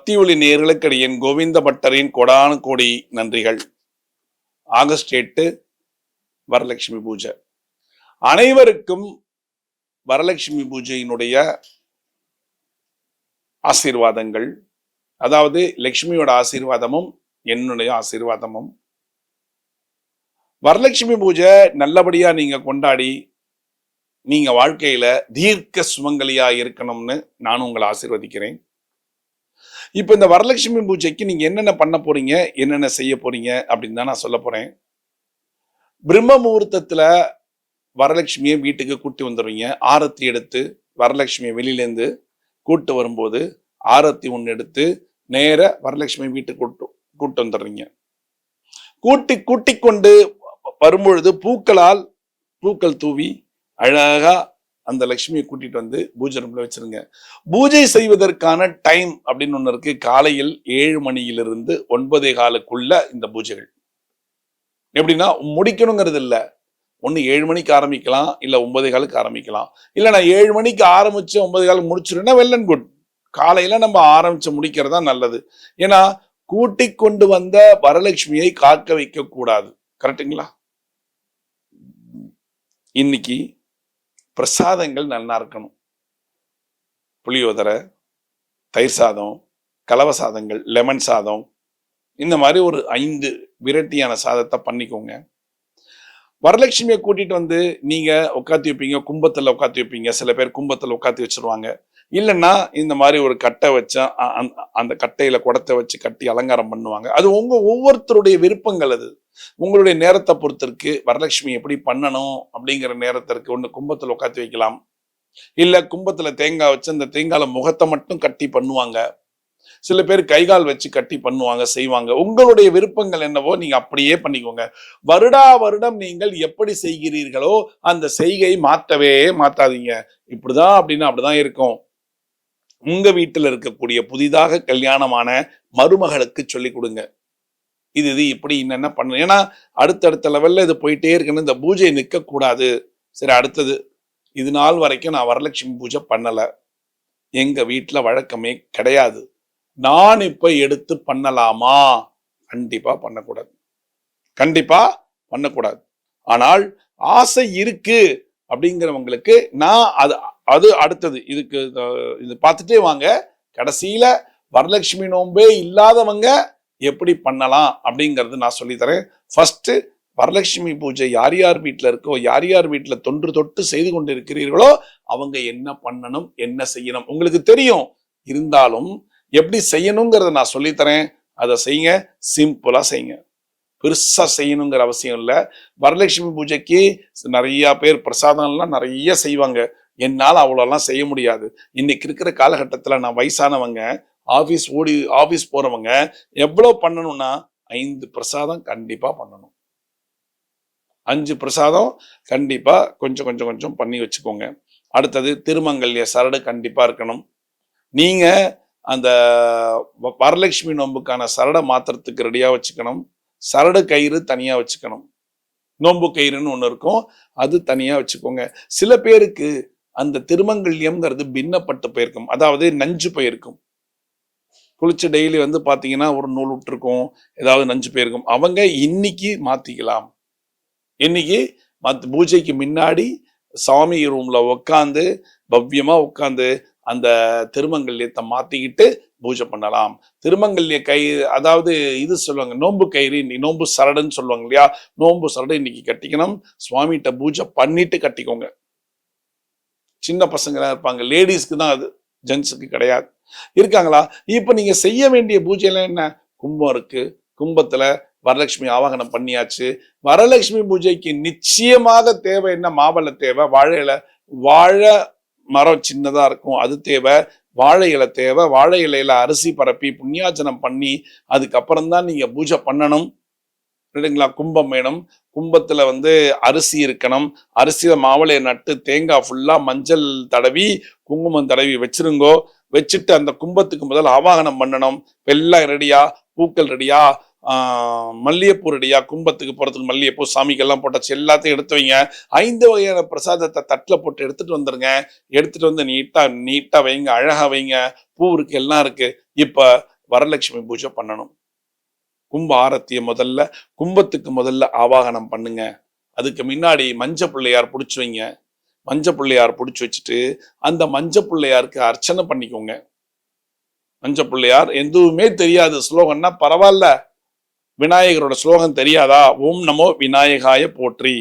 பக்தி ஒளி நேயர்களுக்கு என் கோவிந்த பட்டரின் கோடானு கோடி நன்றிகள். ஆகஸ்ட் 8 வரலட்சுமி பூஜை. அனைவருக்கும் வரலட்சுமி பூஜையினுடைய ஆசீர்வாதங்கள், அதாவது லட்சுமியோட ஆசீர்வாதமும் என்னுடைய ஆசீர்வாதமும். வரலட்சுமி பூஜை நல்லபடியா நீங்க கொண்டாடி நீங்க வாழ்க்கையில தீர்க்க சுமங்கலியா இருக்கணும்னு நானும் உங்களை ஆசீர்வதிக்கிறேன். இப்ப இந்த வரலட்சுமி பூஜைக்கு நீங்க என்னென்ன பண்ண போறீங்க, என்னென்ன செய்ய போறீங்க அப்படின்னு தான் நான் சொல்ல போறேன். பிரம்ம முகூர்த்தத்துல வரலட்சுமியை வீட்டுக்கு கூட்டி வந்துடுவீங்க. ஆரத்தி எடுத்து வரலட்சுமியை வெளியிலேருந்து கூட்டு வரும்போது ஆரத்தி ஒன்று எடுத்து நேர வரலட்சுமி வீட்டுக்கு கூட்டு வந்துடுறீங்க. கூட்டி கொண்டு வரும்பொழுது பூக்கள் தூவி அழகா அந்த லட்சுமியை கூட்டிட்டு வந்து பூஜை ரூம்ல வச்சிருங்க. பூஜை செய்வதற்கான டைம் அப்படின்னு ஒண்ணு இருக்கு. காலையில் 7 மணியிலிருந்து 9:15 இந்த பூஜைகள். எப்படின்னா முடிக்கணுங்கிறது இல்லை. ஒன்று 7 மணிக்கு ஆரம்பிக்கலாம், இல்லை 9:15 ஆரம்பிக்கலாம். இல்லை நான் 7 மணிக்கு ஆரம்பிச்சு 9:15 முடிச்சிருந்தேன்னா வெல் அண்ட் குட். காலையில நம்ம ஆரம்பிச்சு முடிக்கிறதா நல்லது. ஏன்னா கூட்டி கொண்டு வந்த வரலட்சுமியை காக்க வைக்க கூடாது. கரெக்டுங்களா? இன்னைக்கு பிரசாதங்கள் நல்லா இருக்கணும். புளியோதரை, தயிர் சாதம், கலவை சாதங்கள், லெமன் சாதம், இந்த மாதிரி ஒரு 5 விரட்டியான சாதத்தை பண்ணிக்கோங்க. வரலட்சுமியை கூட்டிட்டு வந்து நீங்க உட்காத்தி வைப்பீங்க, கும்பத்துல உட்காத்தி வைப்பீங்க. சில பேர் கும்பத்துல உட்காத்தி வச்சிருவாங்க. இல்லைன்னா இந்த மாதிரி ஒரு கட்டை வச்சா அந்த கட்டையில குடத்தை வச்சு கட்டி அலங்காரம் பண்ணுவாங்க. அது ஒவ்வொருத்தருடைய விருப்பங்கள். அது உங்களுடைய நேரத்தை பொறுத்திருக்கு. வரலட்சுமி எப்படி பண்ணணும் அப்படிங்கிற நேரத்திற்கு ஒன்று கும்பத்துல உட்காத்தி வைக்கலாம், இல்ல கும்பத்துல தேங்காய் வச்சு அந்த தேங்காயில முகத்தை மட்டும் கட்டி பண்ணுவாங்க. சில பேர் கைகால் வச்சு கட்டி பண்ணுவாங்க, செய்வாங்க. உங்களுடைய விருப்பங்கள் என்னவோ நீங்க அப்படியே பண்ணிக்கோங்க. வருடம் நீங்கள் எப்படி செய்கிறீர்களோ அந்த செய்கை மாற்றவே மாத்தாதீங்க. இப்படிதான் அப்படின்னா அப்படிதான் இருக்கும். உங்க வீட்டில் இருக்கக்கூடிய புதிதாக கல்யாணமான மருமகளுக்கு சொல்லி கொடுங்க. இது இப்படி என்னென்ன பண்ணணும். ஏன்னா அடுத்தடுத்த லெவல்ல இது போயிட்டே இருக்குன்னு இந்த பூஜை நிற்க கூடாது. சரி, அடுத்தது, இது நாள் வரைக்கும் நான் வரலட்சுமி பூஜை பண்ணல, எங்க வீட்டுல வழக்கமே கிடையாது, நான் இப்ப எடுத்து பண்ணலாமா? கண்டிப்பா பண்ணக்கூடாது. கண்டிப்பா பண்ணக்கூடாது. ஆனால் ஆசை இருக்கு அப்படிங்கிறவங்களுக்கு நான் அது அடுத்தது இதுக்கு இது பார்த்துட்டே வாங்க. கடைசியில வரலட்சுமி நோன்பே இல்லாதவங்க எப்படி பண்ணலாம் அப்படிங்கிறது நான் சொல்லித்தரேன். ஃபர்ஸ்ட் வரலட்சுமி பூஜை யார் யார் வீட்டில் இருக்கோ, யார் யார் வீட்டில் தொன்று தொட்டு செய்து கொண்டு இருக்கிறீர்களோ அவங்க என்ன பண்ணணும், என்ன செய்யணும் உங்களுக்கு தெரியும். இருந்தாலும் எப்படி செய்யணுங்கிறத நான் சொல்லித்தரேன். அதை செய்யுங்க. சிம்பிளா செய்யுங்க. பெருசா செய்யணுங்கிற அவசியம் இல்லை. வரலட்சுமி பூஜைக்கு நிறைய பேர் பிரசாதம்லாம் நிறைய செய்வாங்க. என்னால் அவ்வளோலாம் செய்ய முடியாது. இன்னைக்கு இருக்கிற காலகட்டத்தில் நான் வயசானவங்க, ஆபீஸ் போறவங்க எவ்வளவு பண்ணணும்னா 5 பிரசாதம் கண்டிப்பா பண்ணணும். 5 பிரசாதம் கண்டிப்பா கொஞ்சம் கொஞ்சம் கொஞ்சம் பண்ணி வச்சுக்கோங்க. அடுத்தது திருமங்கல்ய சரடு கண்டிப்பா இருக்கணும். நீங்க அந்த வரலட்சுமி நோன்புக்கான சரடை மாத்திரத்துக்கு ரெடியா வச்சுக்கணும். சரடு கயிறு தனியா வச்சுக்கணும். நோன்பு கயிறுன்னு ஒண்ணு இருக்கும், அது தனியா வச்சுக்கோங்க. சில பேருக்கு அந்த திருமங்கல்யம்ங்கிறது பின்னப்பட்டு போயிருக்கும், அதாவது நஞ்சு போயிருக்கும். குளிச்சு டெய்லி வந்து பாத்தீங்கன்னா ஒரு நூல் விட்டுருக்கும், ஏதாவது நஞ்சு போயிருக்கும். அவங்க இன்னைக்கு மாத்திக்கலாம். இன்னைக்கு பூஜைக்கு முன்னாடி சாமி ரூம்ல உட்காந்து பவ்யமா உட்காந்து அந்த திருமங்கல்யத்தை மாத்திக்கிட்டு பூஜை பண்ணலாம். திருமங்கல்ய கயிறு, அதாவது இது சொல்லுவாங்க நோன்பு கயிறு, நோன்பு சரடுன்னு சொல்லுவாங்க இல்லையா, நோன்பு சரடு இன்னைக்கு கட்டிக்கணும். சுவாமிகிட்ட பூஜை பண்ணிட்டு கட்டிக்கோங்க. சின்ன பசங்க இருப்பாங்க, லேடிஸ்க்கு தான் அது, ஜென்ஸுக்கு கிடையாது. இருக்காங்களா? இப்ப நீங்க செய்ய வேண்டிய பூஜைலாம் என்ன? கும்பம் இருக்கு, கும்பத்துல வரலட்சுமி ஆவாகனம் பண்ணியாச்சு. வரலட்சுமி பூஜைக்கு நிச்சயமாக தேவை என்ன? மாவளை தேவை, வாழை இலை, வாழை மரம் சின்னதா இருக்கும் அது தேவை, வாழை இலை தேவை. வாழை இலையில அரிசி பரப்பி புண்ணியாச்சனம் பண்ணி அதுக்கப்புறம் தான் நீங்க பூஜை பண்ணணும். இல்லைங்களா? கும்பம் வேணும். கும்பத்துல வந்து அரிசி இருக்கணும். அரிசியில மாவளையை நட்டு தேங்காய் ஃபுல்லா மஞ்சள் தடவி குங்குமம் தடவி வச்சிருங்கோ. வச்சுட்டு அந்த கும்பத்துக்கு முதல் ஆவாகனம் பண்ணணும். எல்லாம் ரெடியா, பூக்கள் ரெடியா, மல்லிகைப்பூ ரெடியா, கும்பத்துக்கு போறதுக்கு மல்லிகைப்பூ, சாமிக்கெல்லாம் போட்டாச்சு, எல்லாத்தையும் எடுத்து வைங்க. 5 வகையான பிரசாதத்தை தட்டில் போட்டு எடுத்துட்டு வந்துருங்க. எடுத்துட்டு வந்து நீட்டா வைங்க, அழகா வைங்க. பூ இருக்கு, எல்லாம் இருக்கு. இப்ப வரலட்சுமி பூஜை பண்ணணும். கும்ப ஆரத்திய கும்பத்துக்கு முதல்ல ஆவாகனம் பண்ணுங்க. அதுக்கு முன்னாடி மஞ்ச பிள்ளையார் பிடிச்சி வைங்க. மஞ்ச பிள்ளையார் பிடிச்சி வச்சுட்டு அந்த மஞ்ச பிள்ளையாருக்கு அர்ச்சனை பண்ணிக்கோங்க. மஞ்ச பிள்ளையார் எதுவுமே தெரியாது ஸ்லோகம்னா பரவாயில்ல, விநாயகரோட ஸ்லோகம் தெரியாதா? ஓம் நமோ விநாயகாய போற்றி.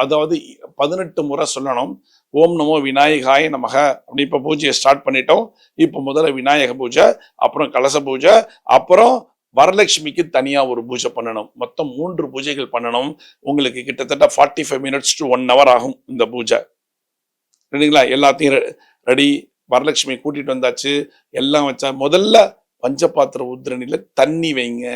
அதாவது 18 முறை சொல்லணும். ஓம் நமோ விநாயகாய நமக. அப்படி இப்ப பூஜையை ஸ்டார்ட் பண்ணிட்டோம். இப்ப முதல்ல விநாயக பூஜை, அப்புறம் கலச பூஜை, அப்புறம் வரலட்சுமிக்கு தனியா ஒரு பூஜை பண்ணணும். மொத்தம் 3 பூஜைகள் பண்ணணும். உங்களுக்கு கிட்டத்தட்ட 45 மினிட்ஸ் டு 1 hour ஆகும் இந்த பூஜை. சரிங்களா? எல்லாத்தையும் ரெடி. வரலட்சுமி கூட்டிட்டு வந்தாச்சு, எல்லாம் வச்சா முதல்ல பஞ்சபாத்திர உத்திரணியில தண்ணி வைங்க.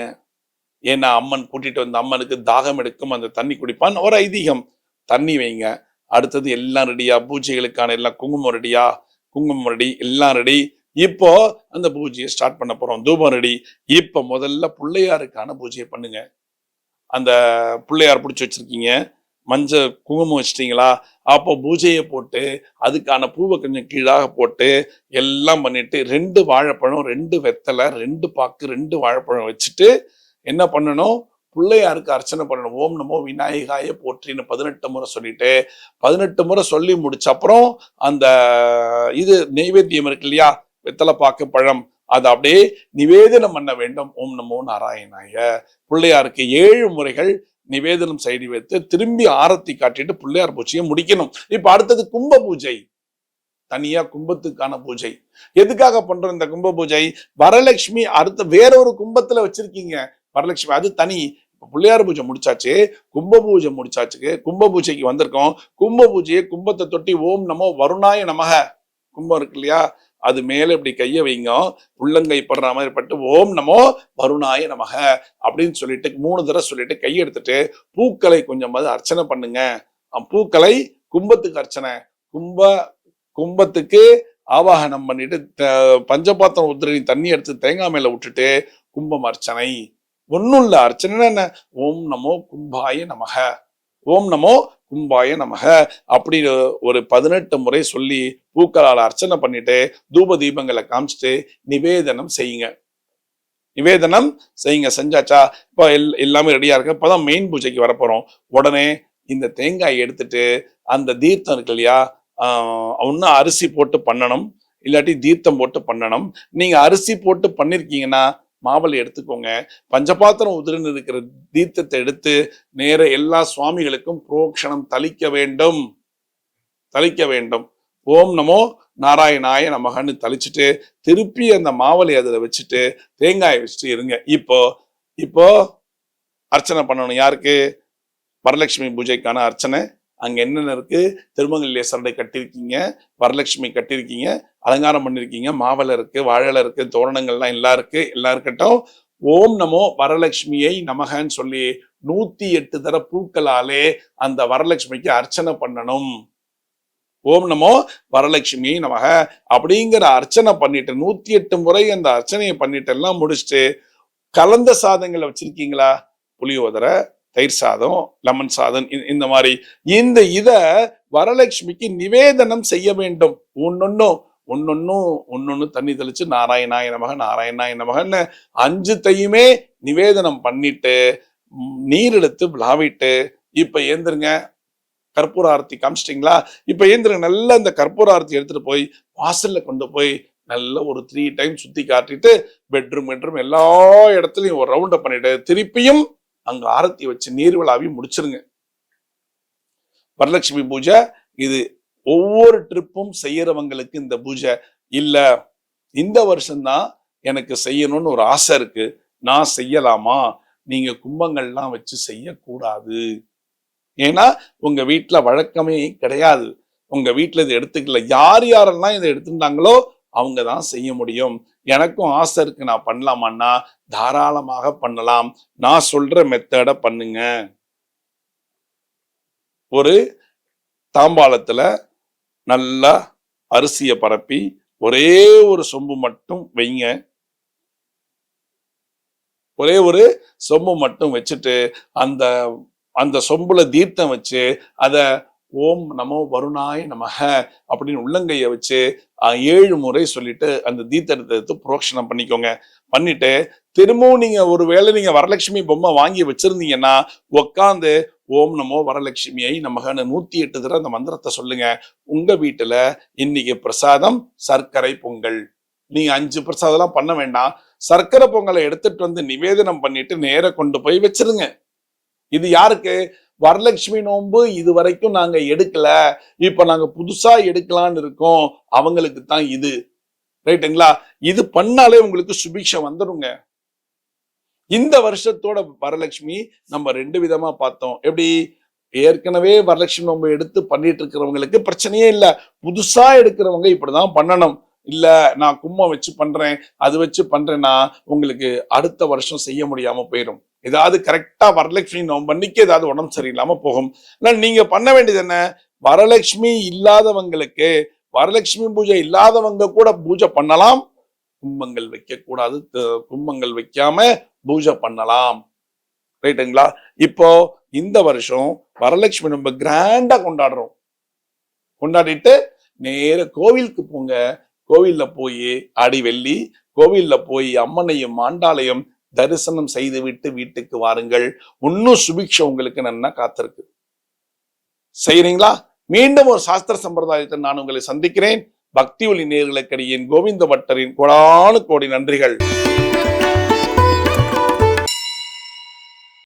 ஏன்னா அம்மன் கூட்டிட்டு வந்த அம்மனுக்கு தாகம் எடுக்கும், அந்த தண்ணி குடிப்பான் ஒரு ஐதீகம். தண்ணி வைங்க. அடுத்தது எல்லாம் ரெடியா? பூஜைகளுக்கான எல்லாம் குங்குமம் ரெடியா? குங்குமம் ரெடி, எல்லாம் ரெடி. இப்போ அந்த பூஜையை ஸ்டார்ட் பண்ண போறோம். தூபம் ரெடி. இப்ப முதல்ல பிள்ளையாருக்கான பூஜையை பண்ணுங்க. அந்த பிள்ளையார் பிடிச்சி வச்சிருக்கீங்க, மஞ்சள் குங்குமம் வச்சிட்டீங்களா? அப்போ பூஜையை போட்டு அதுக்கான பூவை கொஞ்சம் கீழாக போட்டு எல்லாம் பண்ணிட்டு 2 வாழைப்பழம், 2 வெத்தலை, 2 பாக்கு, 2 வாழைப்பழம் வச்சுட்டு என்ன பண்ணணும்? பிள்ளையாருக்கு அர்ச்சனை பண்ணணும். ஓம் நமோ விநாயகாய போற்றின்னு 18 முறை சொல்லிட்டு 18 முறை சொல்லி முடிச்ச அப்புறம் அந்த இது நெய்வேத்தியம் இருக்கு இல்லையா, வெத்தலை பாக்கு பழம், அதை அப்படியே நிவேதனம் பண்ண வேண்டும். ஓம் நமோ நாராயணாய. பிள்ளையாருக்கு 7 முறைகள் நிவேதனம் செய்து வைத்து திரும்பி ஆரத்தி காட்டிட்டு பிள்ளையார் பூஜையை முடிக்கணும். இப்ப அடுத்தது கும்ப பூஜை. தனியா கும்பத்துக்கான பூஜை. எதுக்காக பண்றோம் இந்த கும்ப பூஜை? வரலட்சுமி அடுத்த வேறொரு கும்பத்துல வச்சிருக்கீங்க வரலட்சுமி, அது தனி. பிள்ளையார் பூஜை முடிச்சாச்சு, கும்ப பூஜை முடிச்சாச்சு, கும்ப பூஜைக்கு வந்திருக்கோம். கும்ப பூஜையை கும்பத்தை தொட்டி ஓம் நமோ வருணாய நமக. கும்பம் இருக்கு இல்லையா, அது மேல இப்படி கைய வைங்க, உள்ளங்கை படுற மாதிரி பட்டு ஓம் நமோ வருணாய நமக அப்படின்னு சொல்லிட்டு 3 தடவை சொல்லிட்டு கையெடுத்துட்டு பூக்களை கொஞ்சம் அர்ச்சனை பண்ணுங்க. பூக்களை கும்பத்துக்கு அர்ச்சனை, கும்பத்துக்கு ஆவாகனம் பண்ணிட்டு பஞ்சபாத்திரம் உத்திரணி தண்ணி எடுத்து தேங்காய் மேல விட்டுட்டு கும்பம் அர்ச்சனை. ஒன்னும் இல்ல, அர்ச்சனை என்ன? ஓம் நமோ கும்பாய நமக, ஓம் நமோ கும்பாய நமக அப்படி ஒரு 18 முறை சொல்லி பூக்களால் அர்ச்சனை பண்ணிட்டு தூப தீபங்களை காமிச்சிட்டு நிவேதனம் செய்யுங்க. நிவேதனம் செய்யுங்க. செஞ்சாச்சா? இப்போ எல்லாமே ரெடியா இருக்கு. இப்பதான் மெயின் பூஜைக்கு வரப்போறோம். உடனே இந்த தேங்காய் எடுத்துட்டு அந்த தீர்த்தம் இருக்கு இல்லையா, ஒன்னு அரிசி போட்டு பண்ணணும், இல்லாட்டி தீர்த்தம் போட்டு பண்ணணும். நீங்க அரிசி போட்டு பண்ணிருக்கீங்கன்னா மாவளை எடுத்துக்கோங்க. பஞ்சபாத்திரம் உதிரன் இருக்கிற தீர்த்தத்தை எடுத்து நேர எல்லா சுவாமிகளுக்கும் புரோக்ஷணம் தளிக்க வேண்டும். தளிக்க வேண்டும். ஓம் நமோ நாராயணாய நமகன்னு தளிச்சுட்டு திருப்பி அந்த மாவளை அதுல வச்சுட்டு தேங்காயை வச்சுட்டு இருங்க. இப்போ அர்ச்சனை பண்ணணும். யாருக்கு? வரலட்சுமி பூஜைக்கான அர்ச்சனை. அங்க என்னென்ன இருக்கு? திருமங்கல்ய சரடை கட்டிருக்கீங்க, வரலட்சுமி கட்டிருக்கீங்க, அலங்காரம் பண்ணிருக்கீங்க, மாவளை இருக்கு, வாழலை இருக்கு, தோரணங்கள்லாம் எல்லாம் இருக்கு. எல்லாம் இருக்கட்டும். ஓம் நமோ வரலட்சுமியை நமகன்னு சொல்லி 108 தர பூக்களாலே அந்த வரலட்சுமிக்கு அர்ச்சனை பண்ணணும். ஓம் நமோ வரலட்சுமியை நமக அப்படிங்கிற அர்ச்சனை பண்ணிட்டு 108 முறை அந்த அர்ச்சனையை பண்ணிட்டு எல்லாம் முடிச்சுட்டு கலந்த சாதங்களை வச்சிருக்கீங்களா? புளியோதரை, தயிர் சாதம், லெமன் சாதம், இந்த மாதிரி இத வரலட்சுமிக்கு நிவேதனம் செய்ய வேண்டும். ஒன்னொன்னு தண்ணி தெளிச்சு நாராயணாய நமக நாராயணாய நமகன்னு 5 தையுமே நிவேதனம் பண்ணிட்டு நீர் எடுத்து விளாவிட்டு இப்ப ஏந்திருங்க. கற்பூர ஆரத்தி காமிச்சிட்டிங்களா? இப்ப ஏந்திருங்க. நல்ல இந்த கற்பூர ஆரத்தி எடுத்துட்டு போய் வாசல்ல கொண்டு போய் நல்ல ஒரு 3 டைம் சுத்தி காட்டிட்டு பெட்ரூம் எல்லா இடத்துலயும் ஒரு ரவுண்ட பண்ணிட்டு திருப்பியும் அங்க ஆரத்தி வச்சு நீர் விழாவி முடிச்சிருங்க. வரலட்சுமி பூஜை இது ஒவ்வொரு ட்ரிப்பும் செய்யறவங்களுக்கு இந்த பூஜை இல்ல, இந்த வருஷம்தான் எனக்கு செய்யணும்னு ஒரு ஆசை இருக்கு, நான் செய்யலாமா? நீங்க கும்பங்கள்லாம் வச்சு செய்யக்கூடாது. ஏன்னா உங்க வீட்டுல வழக்கமே கிடையாது. உங்க வீட்டுல இதை எடுத்துக்கல. யாரெல்லாம் இதை எடுத்துட்டாங்களோ அவங்கதான் செய்ய முடியும். எனக்கும் ஆசை இருக்கு, நான் பண்ணலாமான்னா தாராளமாக பண்ணலாம். நான் சொல்ற மெத்தட பண்ணுங்க. ஒரு தாம்பாளத்துல நல்லா அரிசியை பரப்பி ஒரே ஒரு சொம்பு மட்டும் வைங்க. ஒரே ஒரு சொம்பு மட்டும் வச்சுட்டு அந்த சொம்புல தீர்த்தம் வச்சு அத ஓம் நமோ வருணாய நமக அப்படின்னு உள்ளங்கைய வச்சு 7 முறை சொல்லிட்டு அந்த தீர்த்தத்தை எடுத்து புரோக்ஷனம் பண்ணிக்கோங்க. பண்ணிட்டு திரும்பவும் நீங்க ஒருவேளை நீங்க வரலட்சுமி பொம்மை வாங்கி வச்சிருந்தீங்கன்னா உட்காந்து ஓம் நமோ வரலட்சுமியை நமகன்னு 108 தடவை அந்த மந்திரத்தை சொல்லுங்க. உங்க வீட்டுல இன்னைக்கு பிரசாதம் சர்க்கரை பொங்கல். நீங்க 5 பிரசாதம் பண்ண வேண்டாம். சர்க்கரை பொங்கலை எடுத்துட்டு வந்து நிவேதனம் பண்ணிட்டு நேர கொண்டு போய் வச்சிருங்க. இது யாருக்கு? வரலட்சுமி நோன்பு இது வரைக்கும் நாங்க எடுக்கல, இப்ப நாங்க புதுசா எடுக்கலான்னு இருக்கோம், அவங்களுக்கு தான் இது. ரைட்டுங்களா? இது பண்ணாலே உங்களுக்கு சுபிக்ஷம் வந்துருங்க. இந்த வருஷத்தோட வரலட்சுமி நம்ம 2 விதமா பார்த்தோம். எப்படி? ஏற்கனவே வரலட்சுமி நோன்பு எடுத்து பண்ணிட்டு இருக்கிறவங்களுக்கு பிரச்சனையே இல்ல. புதுசா எடுக்கிறவங்க இப்படிதான் பண்ணணும். இல்ல நான் கும்பம் வச்சு பண்றேன், அது வச்சு பண்றேன்னா உங்களுக்கு அடுத்த வருஷம் செய்ய முடியாம போயிடும். ஏதாவது கரெக்டா வரலட்சுமி நோன்பு அன்னைக்கு ஏதாவது உடம்பு சரியில்லாம போகும். நீங்க பண்ண வேண்டியது என்ன? வரலட்சுமி இல்லாதவங்களுக்கு, வரலட்சுமி பூஜை இல்லாதவங்க கூட பூஜை பண்ணலாம். கும்பங்கள் வைக்க கூடாது, கும்பங்கள் வைக்காம பூஜை பண்ணலாம். ரைட்டுங்களா? இப்போ இந்த வருஷம் வரலட்சுமி நம்ம கிராண்டா கொண்டாடுறோம். கொண்டாடிட்டு நேர கோவிலுக்கு போங்க. கோவில்ல போய் அடிவெள்ளி கோவில்ல போய் அம்மனையும் ஆண்டாளையும் தரிசனம் செய்து விட்டு வீட்டுக்கு வாருங்கள். இன்னும் சுபிக்ஷம் உங்களுக்கு நன்னா காத்திருக்கு. செய்றீங்களா? மீண்டும் ஒரு சாஸ்திர சம்பிரதாயத்தை நான் உங்களை சந்திக்கிறேன். பக்தி ஒளி நேயர்களுக்கு கோவிந்த பட்டரின் கோடானு கோடி நன்றிகள்.